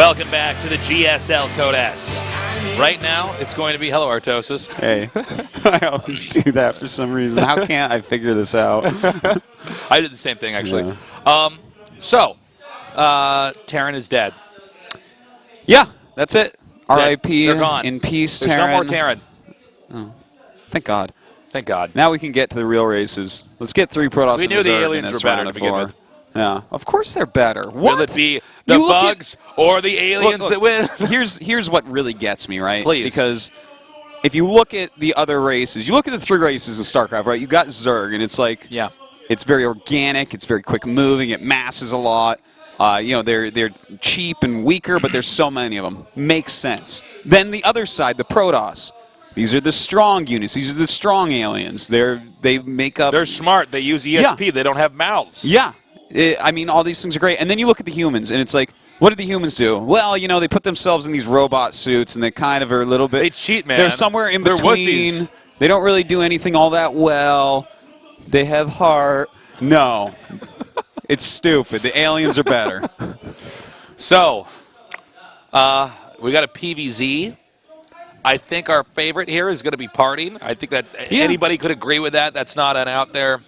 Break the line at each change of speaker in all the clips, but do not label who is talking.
Welcome back to the GSL Code S. Right now, it's going to be hello, Artosis.
Hey, I always do that for some reason. How can't I figure this out?
I did the same thing, actually.
Yeah.
Terran is dead.
Yeah, that's it. R.I.P.
They're gone.
In peace,
There's
Terran.
no more Terran.
Oh, thank God.
Thank God.
Now we can get to the real races. Let's get 3 Protoss.
We knew the aliens were better to begin with.
Yeah, of course they're better. What?
Will it be the bugs or the aliens that win?
Here's what really gets me, right?
Please.
Because if you look at the other races, you look at the 3 races in StarCraft, right? You got Zerg, and it's like,
yeah,
it's very organic, it's very quick moving, it masses a lot. You know, they're cheap and weaker, but there's so many of them. Makes sense. Then the other side, the Protoss. These are the strong units. These are the strong aliens. They make up.
They're smart. They use ESP. Yeah. They don't have mouths.
Yeah. I mean, all these things are great. And then you look at the humans, and it's like, what do the humans do? Well, you know, they put themselves in these robot suits, and they kind of are a little bit...
They cheat, man.
They're somewhere in
They're
between.
wussies.
They don't really do anything all that well. They have heart. No. It's stupid. The aliens are better.
So, we got a PVZ. I think our favorite here is going to be parting. I think that anybody could agree with that. That's not an out there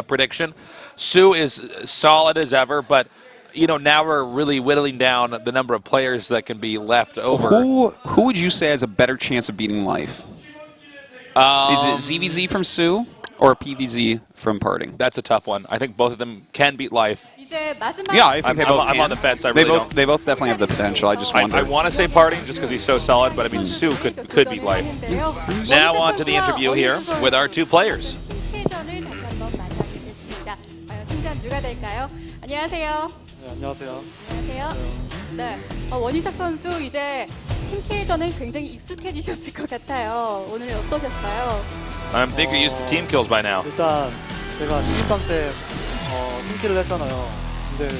prediction. Sue is solid as ever, but you know, now we're really whittling down the number of players that can be left over.
Who would you say has a better chance of beating Life? Is it ZVZ from Sue or PVZ from Parting?
That's a tough one. I think both of them can beat Life.
Yeah, I think they both
I'm on the fence. I really
they both definitely have the potential. I just wonder.
I want to say Parting just because he's so solid, but I mean Sue could beat Life. Now on to the interview here with our 2 players.
누가 될까요? 안녕하세요.
네, 안녕하세요.
안녕하세요. 네, 원희삭 선수 이제 팀킬전은 굉장히 익숙해지셨을 것 같아요. 오늘 어떠셨어요?
I think you're used to team kills by now.
일단 제가 신입방 때 팀킬을 했잖아요. 근데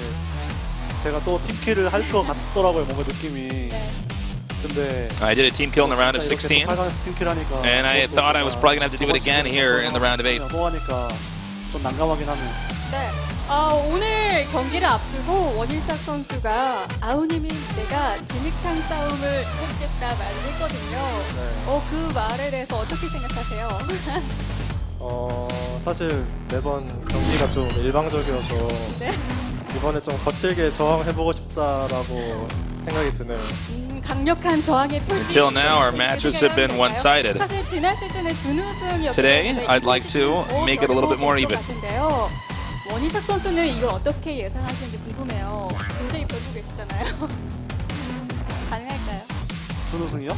제가 또 팀킬을 할 것 같더라고요, 뭔가 느낌이.
네.
근데
I did a team kill in the round of 16, and I thought I was probably going to have to do it again here in the round of 8.
또 하니까 좀 난감하긴 하네요.
네, 오늘 경기를 앞두고 원일삭 선수가 아우님이 내가 진흙탕 싸움을 하겠다 말을 했거든요.
네.
그 말에 대해서 어떻게 생각하세요?
사실 매번 경기가 좀 일방적이어서
네?
이번에 좀 거칠게 저항해보고 싶다라고 생각이 드네요.
강력한 저항의 표시.
Until now, our matches have been one-sided.
사실 지난 시즌에 준우승이었기
Today,
때문에
I'd like to make it a little bit more even.
원희삭 선수는 이걸 어떻게 예상하시는지 궁금해요. 굉장히 벌고 계시잖아요. 가능할까요?
준우승이요?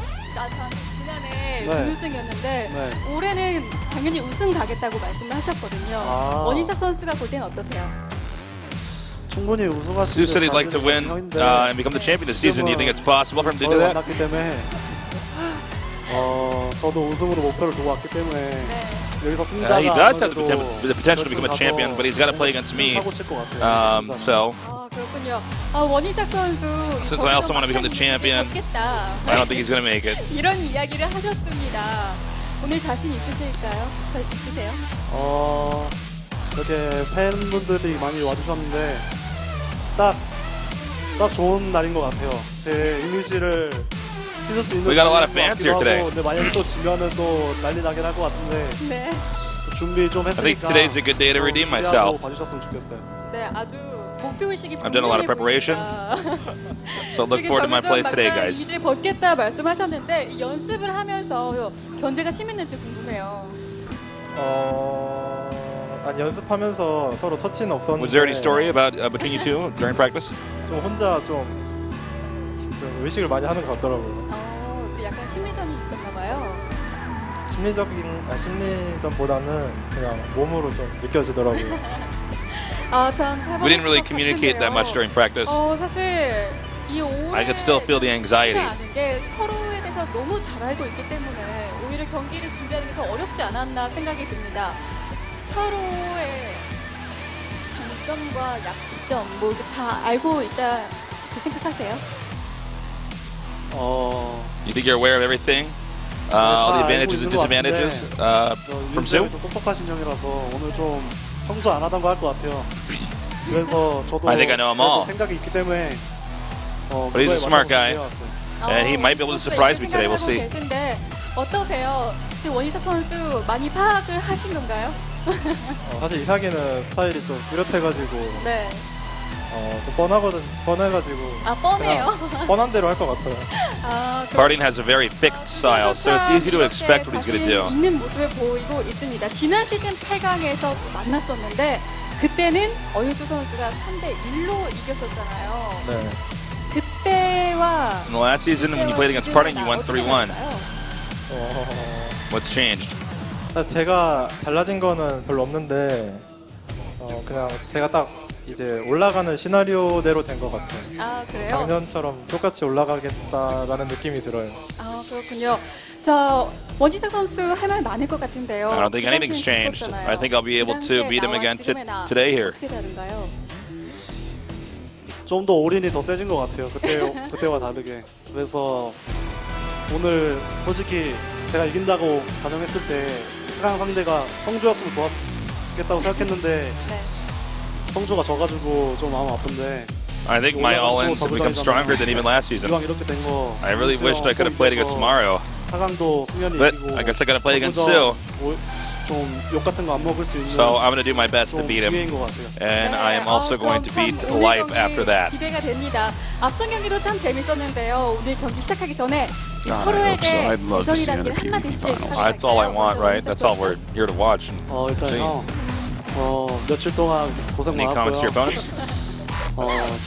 지난해
네.
준우승이었는데
네.
올해는 당연히 우승 가겠다고 말씀을 하셨거든요. 원희삭 선수가 볼 때는 어떠세요?
충분히 우승할 수
Sue
있는
said he'd like to win and become the champion this season. Do you think it's possible for him to do that?
만났기 때문에 저도 우승으로 목표를 두고 왔기 때문에 여기서 승자가
He does have the potential to become a champion, but he's got to play against me. So,
그렇군요. 원희삭 선수
since I also want to become the champion, I don't think he's going to make it.
이런 이야기를 하셨습니다. 오늘 자신 있으실까요? 있으세요?
이렇게 팬분들이 많이 와주셨는데 딱 좋은 날인 것 같아요. 제 이미지를 찢을 수 있는.
We got a lot of fans here today.
근데 만약에 또 지면은 또 난리 나긴 할 것 같은데.
네.
준비 좀 했으니까.
I think today's a good day to redeem myself.
봐주셨으면 좋겠어요.
네, 아주 목표의식이
I've done a lot of preparation, so look forward to my plays today, guys.
이미지를 벗겠다 말씀하셨는데 연습을 하면서 견제가 심했는지 궁금해요.
아니 연습하면서 서로 터치는 없었는데.
Was there any story about between you two during practice?
좀 혼자 좀 의식을 많이 하는 것 같더라고요.
그 약간 심리전이 있었나 봐요.
심리전보다는 그냥 몸으로 좀 느껴지더라고요.
참
We didn't really communicate that much during practice.
사실 이 올해
I could still feel the anxiety.
않은 게 서로에 대해서 너무 잘 알고 있기 때문에 오히려 경기를 준비하는 게 더 어렵지 않았나 생각이 듭니다. 서로의 장점과 약점 뭐 다 알고 있다 그 생각하세요?
You think you're aware of everything? All the advantages and disadvantages from Sue?
좀 똑똑하신 형이라서 오늘 좀 평소 안 하던 거 할 것 같아요. 그래서 저도
I think I know them all.
생각이 있기 때문에
But he's a smart guy.
어,
And he might be able to surprise me today. We'll see.
계신데 어떠세요? 지금 원희석 선수 많이 파악을 하신 건가요?
사실 이삭이는 스타일이 좀 뚜렷해가지고
네.
좀 뻔해가지고
아, 뻔해요.
그냥 뻔한 대로 할 것 같아요.
아,
Parting has a very fixed style, so it's easy to expect what he's going to do.
있는 모습을 보이고 있습니다. 지난 시즌 8강에서 만났었는데 그때는 어윤수 선수가 3대1로 이겼었잖아요.
네.
그때와
In the last season, when you played against Parting, you won 3-1.
어,
What's changed?
사실 제가 달라진 거는 별로 없는데 그냥 제가 딱 이제 올라가는 시나리오대로 된 것 같아요.
아, 그래요?
작년처럼 똑같이 올라가겠다라는 느낌이 들어요.
아, 그렇군요. 자, 원지석 선수 할 말 많을 것 같은데요.
I don't think anything's changed. I think I'll be able to beat him again today here.
어떻게 다른가요?
좀 더 올인이 더 세진 것 같아요. 그때와 다르게. 그래서 오늘 솔직히 제가 이긴다고 가정했을 때 세상 상대가 성주였으면 좋았겠다고 생각했는데
네.
성주가 져가지고 좀 마음 아픈데
I think my all-ins have become stronger than even last season.
이왕 이렇게 된 거
I really wished I could have played against Mario,
4강도 승현이
but
이기고
I guess I gotta play against Sue.
좀욕 같은 거 안 먹을 수 있는
So I'm gonna do my best to
좀
beat him,
기회인 것 같아요.
and I am also going to beat
그럼
Life
오늘
after that.
기대가 됩니다. 앞선 경기도 참 재밌었는데요. 오늘 경기 시작하기 전에 이
God, I
서로에게
hope so. I'd love to see
예전이라는
another
한 마디씩
PvP finals.
That's all I want, right? That's all we're here to watch. And
일단
see.
형 며칠 동안 고생
Any comments to your
많았고요.
opponents?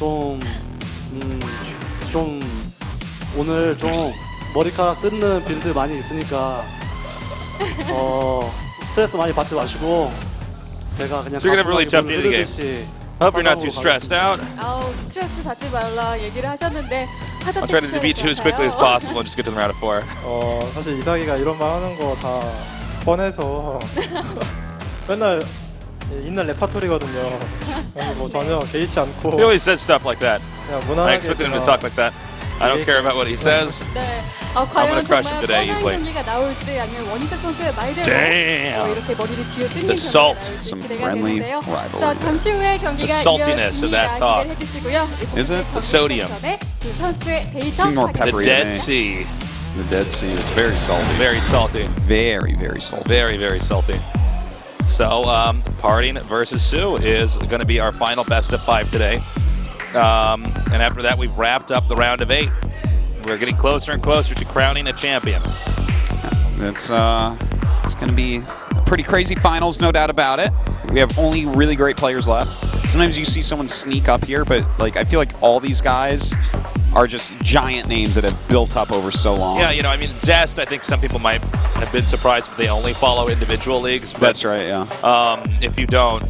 좀 오늘 좀 머리카락 뜯는 빌드 많이 있으니까 스트레스 많이 받지 마시고 제가 그냥
So you're gonna have a really tough day today.
흐르듯이
Hope you're not too stressed out.
아우, 스트레스 받지 말라 얘기를 하셨는데 하다
I'll try to defeat you as quickly as possible and just get to the round of 4.
사실 이삭이가 이런 말 하는 거 다 뻔해서 맨날 있는 레파토리거든요. 뭐 전혀 개의치 않고
He always says stuff like that.
그냥
I
무난하게
expected him to talk like that. I don't care about what he says.
네.
I'm
과연
gonna crush
정말
him today,
뻔한
easily.
경기가 나올지 아니면 원희석 선수의 말대로
Damn.
이렇게 머리를 쥐어 뜯는
The
경기가
salt.
나올지
Some
기대가
friendly
되는데요.
rivalry
자, 잠시 후에 경기가
The saltiness of that
이어집니다.
talk.
기대해 주시고요.
Is it?
The sodium.
두 선수의 데이터
Seem more
The
peppery
Dead
than me.
Sea.
The Dead Sea is very salty.
Very salty.
Very, very salty.
Very, very salty. So, Parting versus Sue is going to be our final best of 5 today. And after that, we've wrapped up the round of 8. We're getting closer and closer to crowning a champion.
It's going to be a pretty crazy finals, no doubt about it. We have only really great players left. Sometimes you see someone sneak up here, but I feel like all these guys are just giant names that have built up over so long.
Yeah, I mean, Zest, I think some people might have been surprised if they only follow individual leagues. But,
That's right, yeah.
If you don't,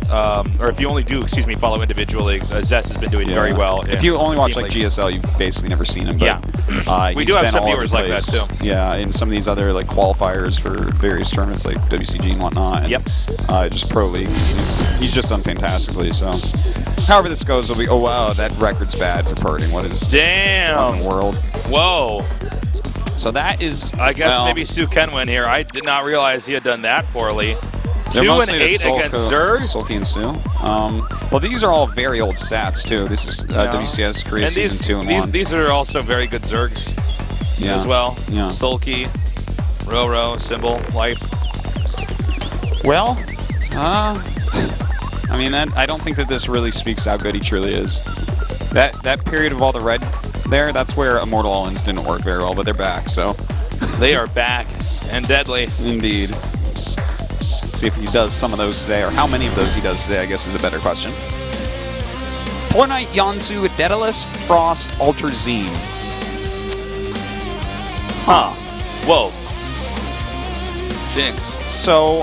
or if you only do, follow individual leagues, Zest has been doing very well.
If
in
you only watch
team
like
leagues.
GSL, you've basically never seen him. But,
Yeah. We
he's
do have
been
some
all over
viewers
the
like that,
place.
too.
Yeah, in some of these other qualifiers for various tournaments like WCG and whatnot. And,
Yep.
just Pro League. He's just done fantastically. So, however this goes, will be. Oh wow, that record's bad for Parting. What is?
Damn.
In the world?
Whoa.
So that is.
I guess
well,
maybe Sue can win here. I did not realize he had done that poorly.
they're
2 and
mostly
8
to
against Zerg.
Sulky and Sue. Well, these are all very old stats too. This is WCS Korea
And
season 2 and 1.
these are also very good Zergs as well.
Yeah.
Sulky, Ro8, Symbol, Life.
Well, I mean, I don't think that this really speaks to how good he truly is. That period of all the red there, that's where Immortal All-Ins didn't work very well, but they're back, so.
They are back and deadly.
Indeed. See if he does some of those today, or how many of those he does today, I guess is a better question. Polar Knight, Yansu, Daedalus, Frost, Ultrazine.
Huh. Whoa. Jinx.
So,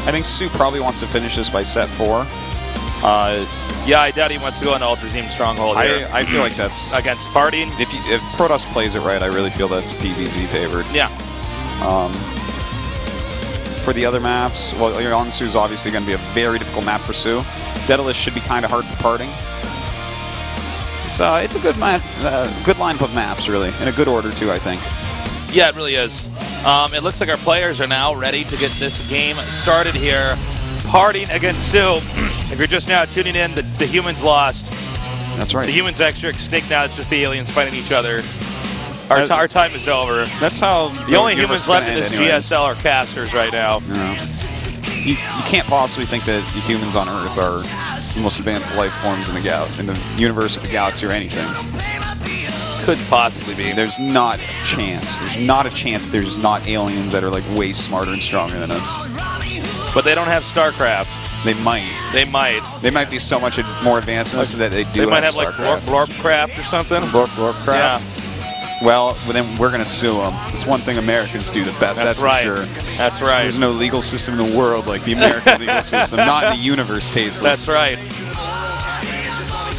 I think Sue probably wants to finish this by set 4.
Yeah, I doubt he wants to go on Ultrazine Stronghold here.
I feel like that's...
Against Parting.
If Protoss plays it right, I really feel that's PVZ favored.
Yeah.
For the other maps, well, Yansu is obviously going to be a very difficult map for Sue. Daedalus should be kind of hard for Parting. It's a good map, good lineup of maps, really, in a good order too, I think.
Yeah, it really is. It looks like our players are now ready to get this game started here. Parting against Sue. If you're just now tuning in, the humans lost.
That's right.
The humans actually are extinct now. It's just the aliens fighting each other. Our time is over.
That's how
the only humans left in this GSL are casters right now.
Yeah. You can't possibly think that the humans on Earth are the most advanced life forms in the universe of the galaxy or anything.
Couldn't possibly be.
There's not a chance. There's not a chance there's not aliens that are like way smarter and stronger than us.
But they don't have StarCraft.
They might.
They might.
They might be so much more advanced than us that they do.
They might have like
StarCraft.
Blorpcraft or something.
Blorpcraft.
Yeah.
Well, then we're going to sue them. It's one thing Americans do the best, that's
right.
for sure.
That's right.
There's no legal system in the world like the American legal system, not in the universe, tasteless.
That's right.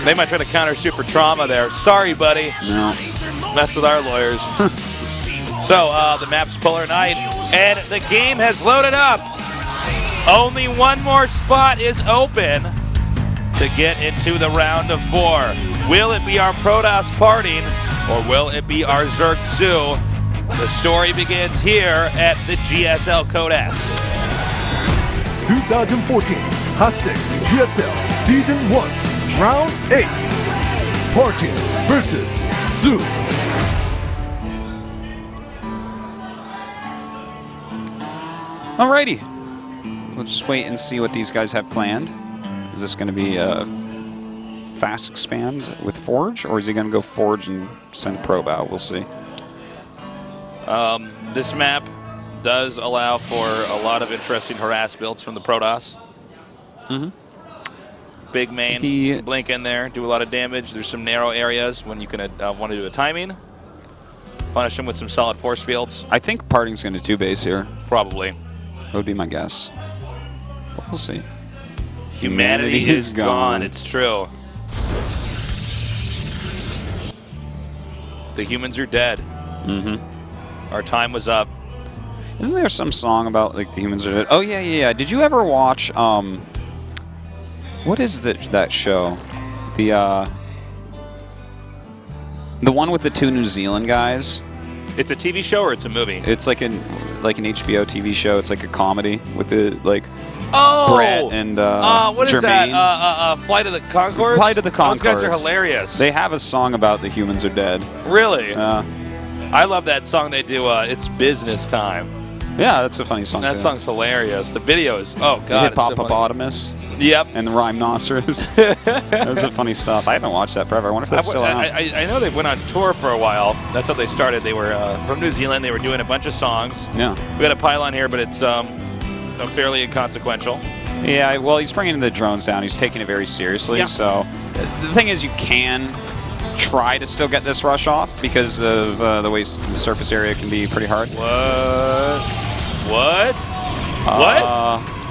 They might try to counter super trauma there. Sorry, buddy.
No.
Mess with our lawyers. So, the map's Polar Night, and the game has loaded up. Only one more spot is open to get into the round of 4. Will it be our Protoss parting, or will it be our Zerg Sue? The story begins here at the GSL Code S.
2014 Hot 6 GSL Season 1 Round 8 Party versus Sue.
Alrighty. We'll just wait and see what these guys have planned. Is this going to be a fast expand with Forge, or is he going to go Forge and send Probe out? We'll see.
This map does allow for a lot of interesting harass builds from the Protoss. Big main, blink in there, do a lot of damage. There's some narrow areas when you can want to do a timing. Punish them with some solid force fields.
I think Parting's going to 2-base here.
Probably.
That would be my guess. But we'll see.
Humanity is gone. It's true. The humans are dead. Our time was up.
Isn't there some song about like the humans are dead? Oh yeah. Did you ever watch what is that show? The one with the 2 New Zealand guys.
It's a TV show or it's a movie?
It's like an HBO TV show. It's like a comedy with the like Brett and
what is
Jermaine.
that? Flight of the Conchords?
Flight of the Conchords.
Those guys are hilarious.
They have a song about the humans are dead.
Really? I love that song they do. It's Business Time.
Yeah, that's a funny song.
That song's hilarious. The video is god.
Hippopotamus.
Yep.
And the rhinoceros. Those are funny stuff. I haven't watched that forever. I wonder if that's still out.
I know they went on tour for a while. That's how they started. They were from New Zealand. They were doing a bunch of songs.
Yeah.
We got a pylon here, but it's fairly inconsequential.
Yeah, well, he's bringing the drones down. He's taking it very seriously. Yeah. So the thing is, you can try to still get this rush off because of the way the surface area can be pretty hard.
What?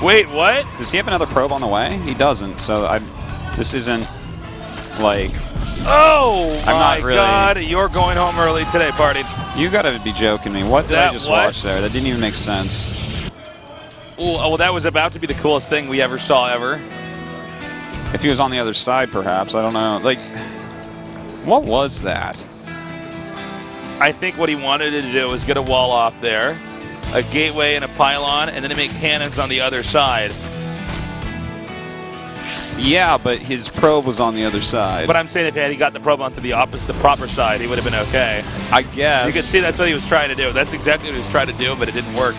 Wait, what?
Does he have another probe on the way? He doesn't. So this isn't like.
Oh
I'm
my
not really,
God! You're going home early today, party.
You got to be joking me. What did I just watch there? That didn't even make sense.
Well, that was about to be the coolest thing we ever saw ever.
If he was on the other side, perhaps. I don't know. Like, what was that?
I think what he wanted to do was get a wall off there, a gateway and a pylon, and then to make cannons on the other side.
Yeah, but his probe was on the other side.
But I'm saying if he got the probe onto the proper side, he would have been okay.
I guess.
You can see that's what he was trying to do. That's exactly what he was trying to do, but it didn't work.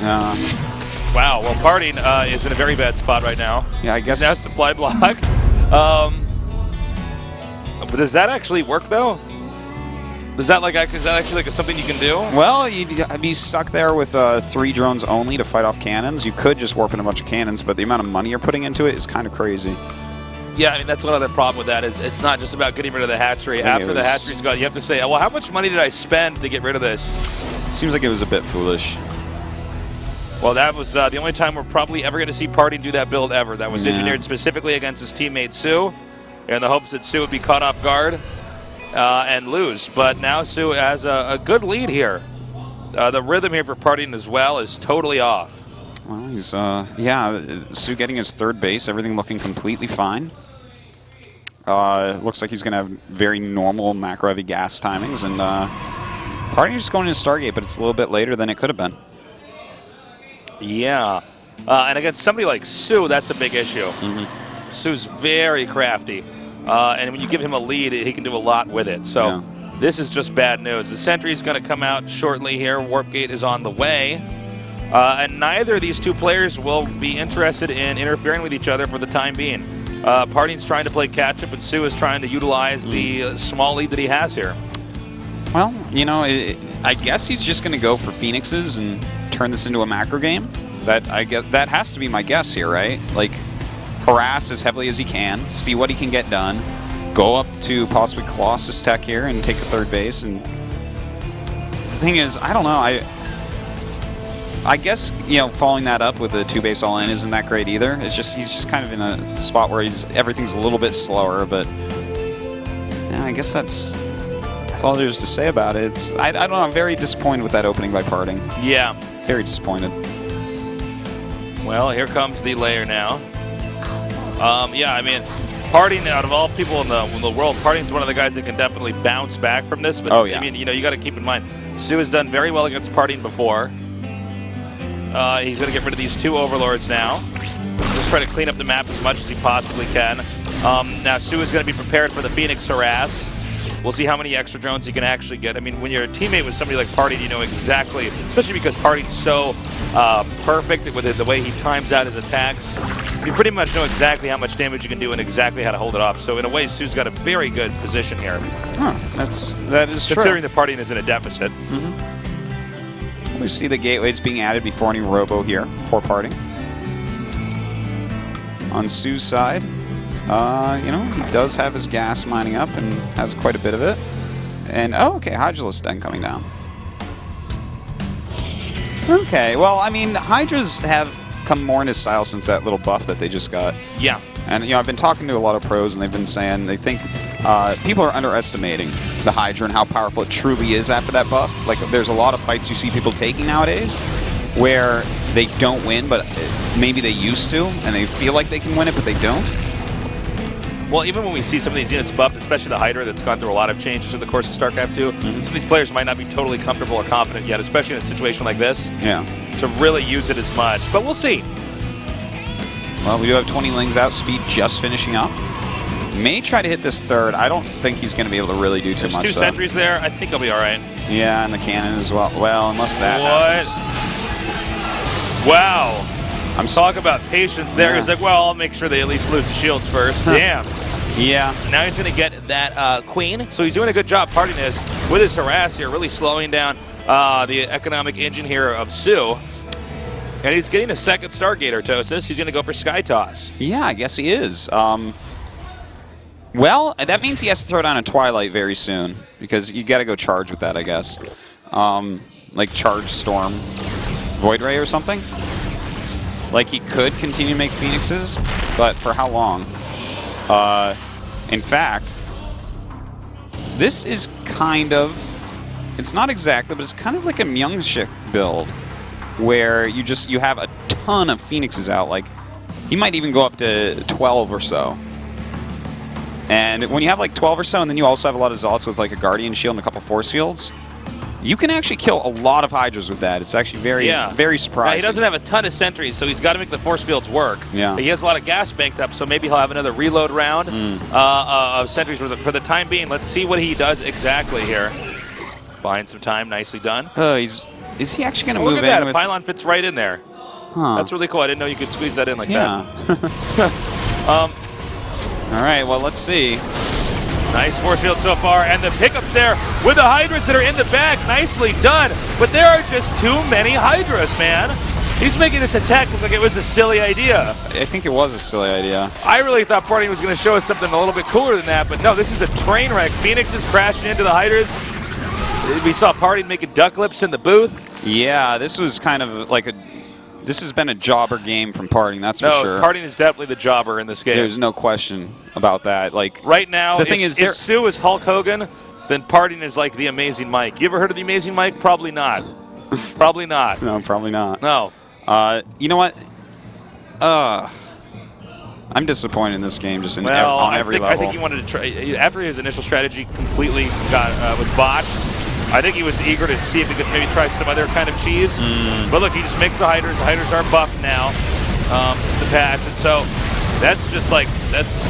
Wow. Well, Parting is in a very bad spot right now.
Yeah, I guess.
Now supply block. Does that actually work though? Is that actually like something you can do?
Well, you'd be stuck there with 3 drones only to fight off cannons. You could just warp in a bunch of cannons, but the amount of money you're putting into it is kind of crazy.
Yeah, I mean, that's one other problem with that is it's not just about getting rid of the hatchery. After the hatchery's gone, you have to say, well, how much money did I spend to get rid of this?
Seems like it was a bit foolish.
Well, that was the only time we're probably ever going to see Parting do that build ever. That was engineered specifically against his teammate Sue, in the hopes that Sue would be caught off guard and lose. But now Sue has a good lead here. The rhythm here for Parting as well is totally off.
Well, he's, Sue getting his 3rd base, everything looking completely fine. Looks like he's going to have very normal macro-heavy gas timings, and Parting is just going into Stargate, but it's a little bit later than it could have been.
Yeah. And against somebody like Sue, that's a big issue. Su's very crafty. And when you give him a lead, he can do a lot with it. So this is just bad news. The sentry is going to come out shortly here. Warp Gate is on the way. And neither of these two players will be interested in interfering with each other for the time being. Parting's trying to play catch-up, and Su is trying to utilize the small lead that he has here.
Well, you know, I guess he's just going to go for Phoenixes and turn this into a macro game. That has to be my guess here, right? Like, harass as heavily as he can, see what he can get done, go up to possibly Colossus Tech here and take the third base. And the thing is, I don't know. I guess, you know, following that up with a 2-base all-in isn't that great either. It's just he's just kind of in a spot where everything's a little bit slower, but yeah, I guess that's all there is to say about it. I don't know. I'm very disappointed with that opening by Parting.
Yeah.
Very disappointed.
Well, here comes the layer now. Yeah, I mean, Parting, out of all people in the world, Parting's one of the guys that can definitely bounce back from this. But, I mean, you know, you got to keep in mind, Su has done very well against Parting before. He's going to get rid of these 2 Overlords now. Just try to clean up the map as much as he possibly can. Now, Su is going to be prepared for the Phoenix harass. We'll see how many extra drones he can actually get. I mean, when you're a teammate with somebody like Parting, you know exactly, especially because Parting's so perfect with the way he times out his attacks. You pretty much know exactly how much damage you can do and exactly how to hold it off. So in a way, Su's got a very good position here.
Huh, that is true.
Considering the Parting is in a deficit.
We see the gateways being added before any robo here for Parting. On Su's side, you know, he does have his gas mining up and has quite a bit of it. And, oh, okay, Hydralisk Den coming down. Okay, well, I mean, Hydras have come more into style since that little buff that they just got.
Yeah.
And, you know, I've been talking to a lot of pros, and they've been saying they think people are underestimating the Hydra and how powerful it truly is after that buff. Like, there's a lot of fights you see people taking nowadays where they don't win, but maybe they used to, and they feel like they can win it, but they don't.
Well, even when we see some of these units buffed, especially the Hydra that's gone through a lot of changes in the course of StarCraft II, some of these players might not be totally comfortable or confident yet, especially in a situation like this, to really use it as much. But we'll see.
Well, we do have 20 Lings out, speed just finishing up. May try to hit this third. I don't think he's going to be able to really do too much.
There's 2 sentries there. I think he'll be all right.
Yeah, and the cannon as well. Well, unless that happens.
Wow. I'm talking about patience there. He's like, well, I'll make sure they at least lose the shields first. Damn.
Yeah.
So now he's going to get that queen. So he's doing a good job parting this with his harass here, really slowing down the economic engine here of Su. And he's getting a second Stargater, Tosis. He's going to go for Sky Toss.
Yeah, I guess he is. Well, that means he has to throw down a Twilight very soon, because you got to go charge with that, I guess. Like Charge Storm Void Ray or something. Like, he could continue to make Phoenixes, but for how long? In fact, this is kind of, it's not exactly, but it's kind of like a Myungshik build, where you have a ton of Phoenixes out. Like, he might even go up to 12 or so. And when you have like 12 or so, and then you also have a lot of Zealots with like a Guardian Shield and a couple Force Fields, you can actually kill a lot of Hydras with that. It's actually very surprising.
He doesn't have a ton of sentries, so he's got to make the force fields work.
Yeah.
He has a lot of gas banked up, so maybe he'll have another reload round of sentries for the time being. Let's see what he does exactly here. Buying some time, nicely done.
Is he actually going to move
look at
in?
that, a pylon fits right in there.
Huh.
That's really cool. I didn't know you could squeeze that in like that.
All right, well, let's see.
Nice force field so far, and the pickups there with the Hydras that are in the back. Nicely done, but there are just too many Hydras, man. He's making this attack look like it was a silly idea.
I think it was a silly idea.
I really thought Parting was going to show us something a little bit cooler than that, but no, this is a train wreck. Phoenix is crashing into the Hydras. We saw Parting making duck lips in the booth.
Yeah, this was kind of like this has been a jobber game from Parting, that's for sure.
No, Parting is definitely the jobber in this game.
There's no question about that. Like,
right now,
the thing is,
if Su is Hulk Hogan, then Parting is like the Amazing Mike. You ever heard of the Amazing Mike? Probably not. Probably not.
No, probably not.
No.
You know what? I'm disappointed in this game, just on every level.
I think he wanted to try. After his initial strategy completely was botched, I think he was eager to see if he could maybe try some other kind of cheese. But look, he just makes the Hydras. The Hydras are buffed now since the patch, and so That's just like, that's,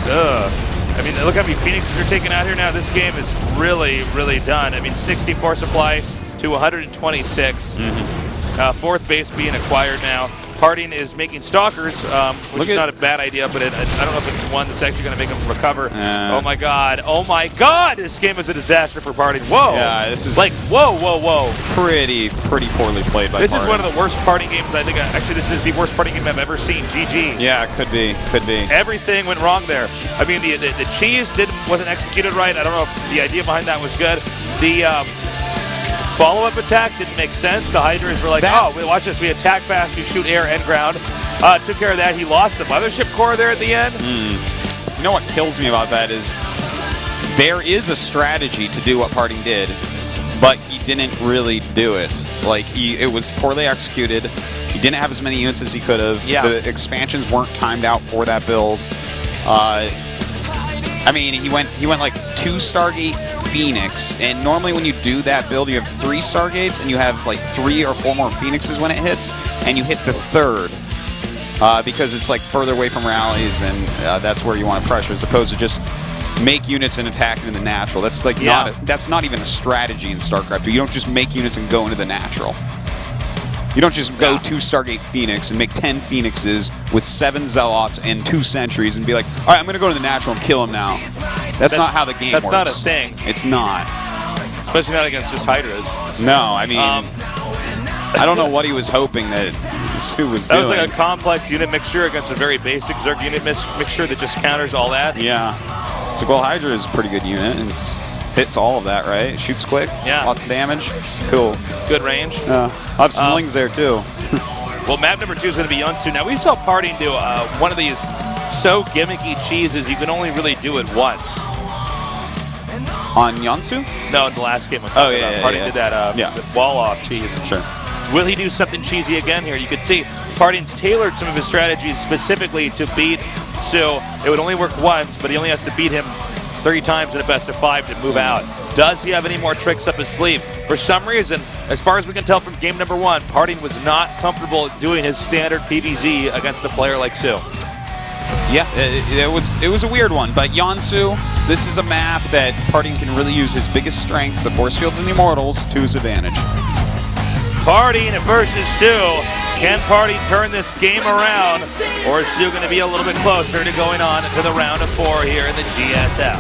I mean, look how many Phoenixes are taken out here now. This game is really, really done. I mean, 64 supply to 126. Fourth base being acquired now. Parting is making Stalkers, which is not a bad idea, but I don't know if it's one that's actually going to make him recover. Oh my god. Oh my god! This game is a disaster for Parting. Whoa!
Yeah, this is
like, whoa.
pretty poorly played by
This
Parting.
is one of the worst Parting games I think. Actually, this is the worst Parting game I've ever seen. GG.
Yeah, it could be.
Everything went wrong there. I mean, the cheese wasn't executed right. I don't know if the idea behind that was good. The follow-up attack didn't make sense. The Hydras were like, watch this. We attack fast, we shoot air and ground. Took care of that. He lost the mothership core there at the end.
You know what kills me about that is there is a strategy to do what Parting did, but he didn't really do it. Like, it was poorly executed. He didn't have as many units as he could have.
Yeah.
The expansions weren't timed out for that build. I mean, he went like 2 Stargate Phoenix, and normally when you do that build, you have 3 Stargates, and you have like 3 or 4 more Phoenixes when it hits, and you hit the 3rd because it's like further away from rallies, and that's where you want to pressure, as opposed to just make units and attack into the natural. That's like that's not even a strategy in StarCraft 2. You don't just make units and go into the natural. You don't just go 2 Stargate Phoenix and make 10 Phoenixes with 7 Zealots and 2 Sentries and be like, all right, I'm going to go to the natural and kill him now. That's not how the game works.
That's not a thing.
It's not.
Especially not against just Hydras.
No, I mean, I don't know what he was hoping that Sue was doing.
That was like a complex unit mixture against a very basic Zerg unit mixture that just counters all that.
Yeah. It's like, well, Hydra is a pretty good unit, and hits all of that, right? It shoots quick.
Yeah.
Lots of damage. Cool.
Good range.
I'll have some lings there, too.
Well, map number 2 is going to be Yonsu. Now, we saw Parting do one of these so gimmicky cheeses, you can only really do it once.
On Yonsu?
No, in the last game. Parting did that the wall-off cheese.
Sure.
Will he do something cheesy again here? You could see Parting's tailored some of his strategies specifically to beat Sue. It would only work once, but he only has to beat him 3 times in a best of 5 to move out. Does he have any more tricks up his sleeve? For some reason, as far as we can tell from game number 1, Parting was not comfortable doing his standard PvZ against a player like Sue.
Yeah, it was a weird one, but Yonsu, this is a map that Parting can really use his biggest strengths, the force fields and the immortals, to his advantage.
Parting versus Sue. Can Parting turn this game around, or is Sue going to be a little bit closer to going on to the round of 4 here in the GSL?